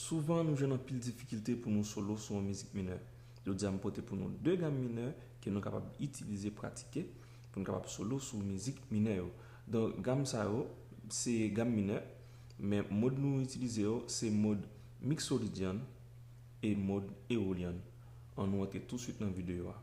souvent nous avons pile difficulté pour nous solo sur une musique mineure. Je dis porter pour nous deux gammes mineures que nous sommes capables d'utiliser, pratiquer pour nous capables solo sur musique mineure. Donc gamme ça c'est gamme mineure, mais mode nous utiliser c'est mode mixolydian et mode éolien. On nous tout de suite dans la vidéo.